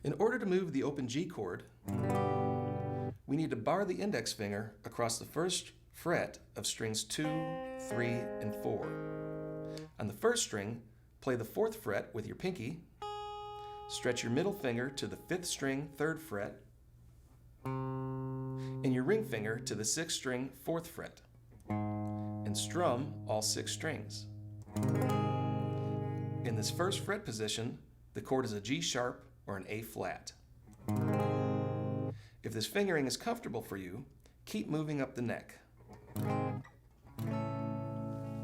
In order to move the open G chord, we need to bar the index finger across the first fret of strings 2, 3, and 4. On the first string, play the 4th fret with your pinky, stretch your middle finger to the 5th string 3rd fret, and your ring finger to the 6th string 4th fret, and strum all 6 strings. In this first fret position, the chord is a G sharp or an A flat. If this fingering is comfortable for you, keep moving up the neck.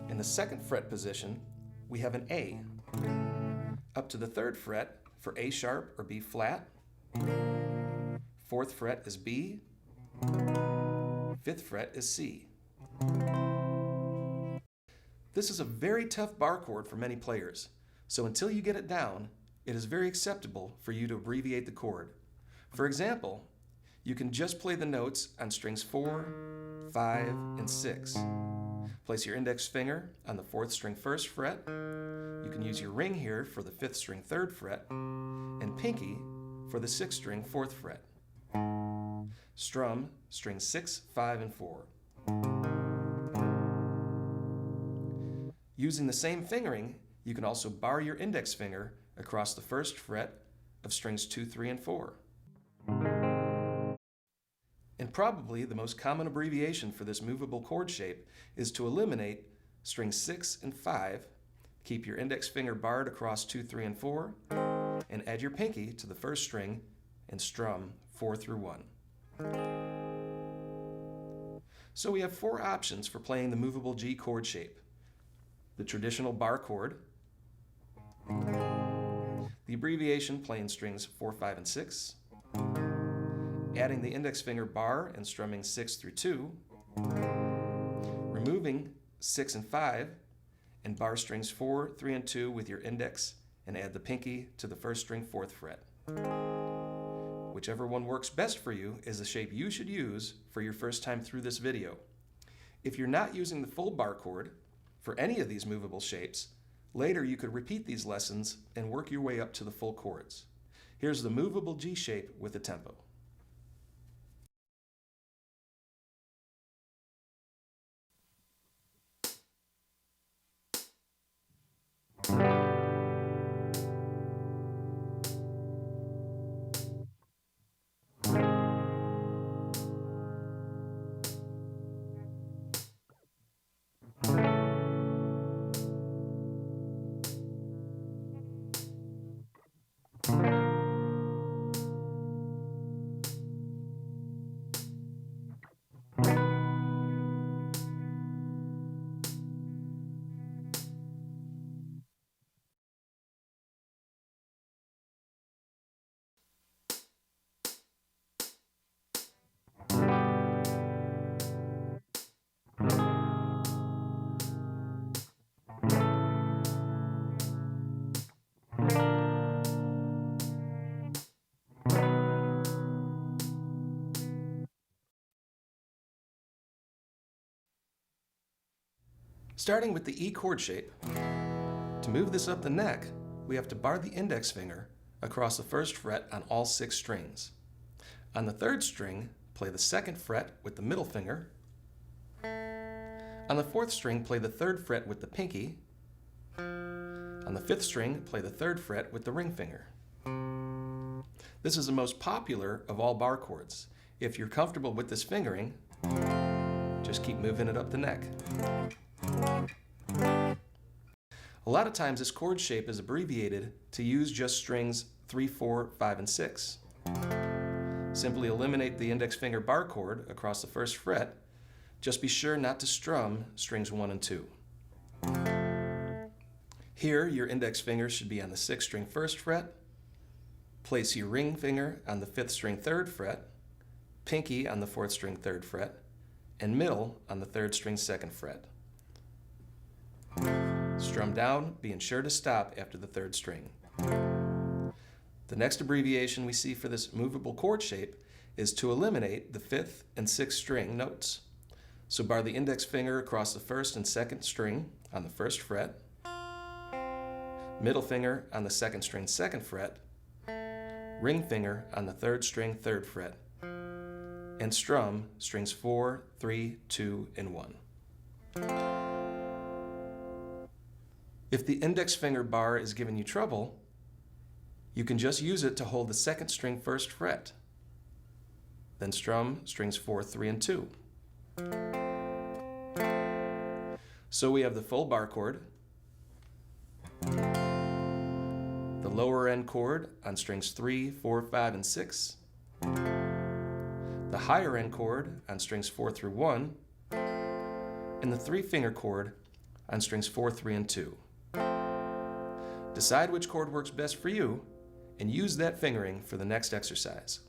In the 2nd fret position, we have an A. Up to the 3rd fret for A sharp or B flat. 4th fret is B. 5th fret is C. This is a very tough bar chord for many players, so until you get it down, it is very acceptable for you to abbreviate the chord. For example, you can just play the notes on strings 4, 5, and 6. Place your index finger on the 4th string 1st fret. You can use your ring here for the 5th string 3rd fret, and pinky for the 6th string 4th fret. Strum strings 6, 5, and 4. Using the same fingering, you can also bar your index finger across the 1st fret of strings 2, 3, and 4. And probably the most common abbreviation for this movable chord shape is to eliminate strings 6 and 5, keep your index finger barred across 2, 3, and 4, and add your pinky to the 1st string and strum 4 through 1. So we have 4 options for playing the movable G chord shape. The traditional bar chord, the abbreviation playing strings 4, 5, and 6, adding the index finger bar and strumming 6 through 2, removing 6 and 5, and bar strings 4, 3, and 2 with your index and add the pinky to the 1st string 4th fret. Whichever one works best for you is the shape you should use for your first time through this video. If you're not using the full bar chord for any of these movable shapes, later you could repeat these lessons and work your way up to the full chords. Here's the movable G shape with the tempo. Starting with the E chord shape, to move this up the neck, we have to bar the index finger across the 1st fret on all 6 strings. On the 3rd string, play the 2nd fret with the middle finger. On the 4th string, play the 3rd fret with the pinky. On the 5th string, play the 3rd fret with the ring finger. This is the most popular of all bar chords. If you're comfortable with this fingering, just keep moving it up the neck. A lot of times this chord shape is abbreviated to use just strings 3, 4, 5, and 6. Simply eliminate the index finger bar chord across the 1st fret. Just be sure not to strum strings 1 and 2. Here, your index finger should be on the 6th string 1st fret. Place your ring finger on the 5th string 3rd fret, pinky on the 4th string 3rd fret, and middle on the 3rd string 2nd fret. Strum down, being sure to stop after the 3rd string. The next abbreviation we see for this movable chord shape is to eliminate the 5th and 6th string notes. So bar the index finger across the 1st and 2nd string on the 1st fret, middle finger on the 2nd string 2nd fret, ring finger on the 3rd string 3rd fret, and strum strings 4, 3, 2, and 1. If the index finger bar is giving you trouble, you can just use it to hold the 2nd string 1st fret, then strum strings 4, 3, and 2. So we have the full bar chord, the lower end chord on strings 3, 4, 5, and 6, the higher end chord on strings 4 through 1, and the 3-finger chord on strings 4, 3, and 2. Decide which chord works best for you and use that fingering for the next exercise.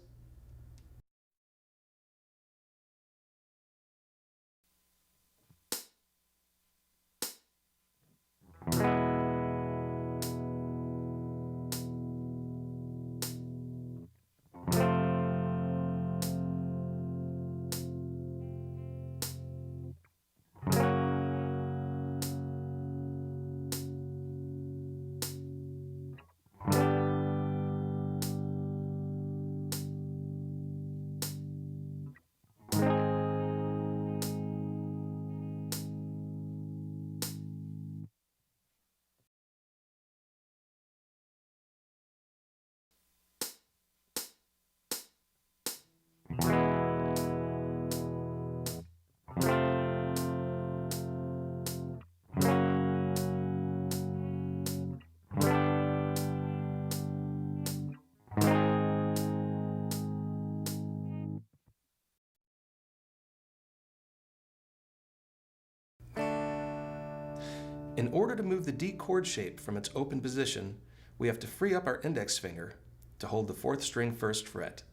In order to move the D chord shape from its open position, we have to free up our index finger to hold the 4th string 1st fret.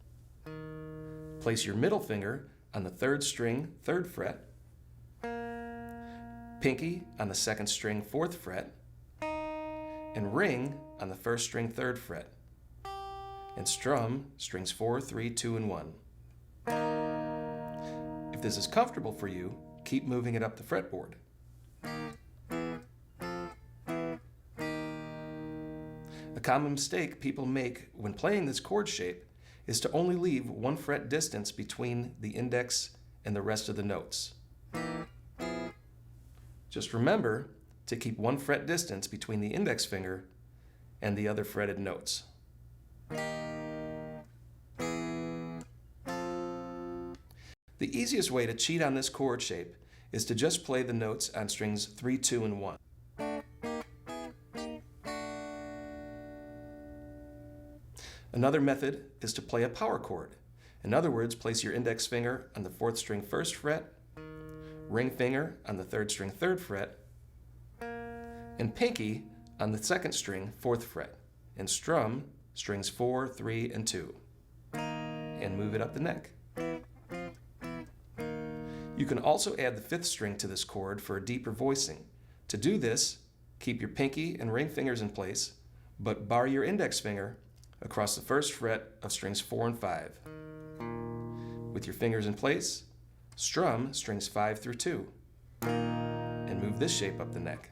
Place your middle finger on the 3rd string 3rd fret, pinky on the 2nd string 4th fret, and ring on the 1st string 3rd fret, and strum strings 4, 3, 2, and 1. If this is comfortable for you, keep moving it up the fretboard. A common mistake people make when playing this chord shape is to only leave 1 fret distance between the index and the rest of the notes. Just remember to keep 1 fret distance between the index finger and the other fretted notes. The easiest way to cheat on this chord shape is to just play the notes on strings 3, 2, and 1. Another method is to play a power chord. In other words, place your index finger on the 4th string 1st fret, ring finger on the 3rd string 3rd fret, and pinky on the 2nd string 4th fret, and strum strings 4, 3, and 2, and move it up the neck. You can also add the 5th string to this chord for a deeper voicing. To do this, keep your pinky and ring fingers in place, but bar your index finger across the 1st fret of strings 4 and 5. With your fingers in place, strum strings 5 through 2, and move this shape up the neck.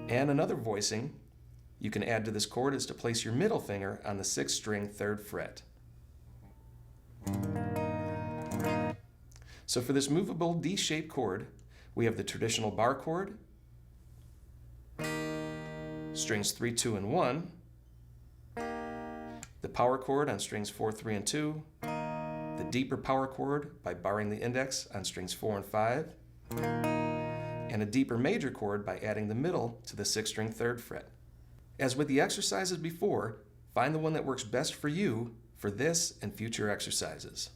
And another voicing you can add to this chord is to place your middle finger on the 6th string 3rd fret. So for this movable D-shaped chord, we have the traditional bar chord, strings 3, 2, and 1, the power chord on strings 4, 3, and 2, the deeper power chord by barring the index on strings 4 and 5, and a deeper major chord by adding the middle to the 6th string 3rd fret. As with the exercises before, find the one that works best for you for this and future exercises.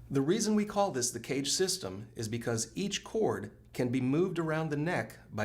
The reason we call this the cage system is because each chord can be moved around the neck by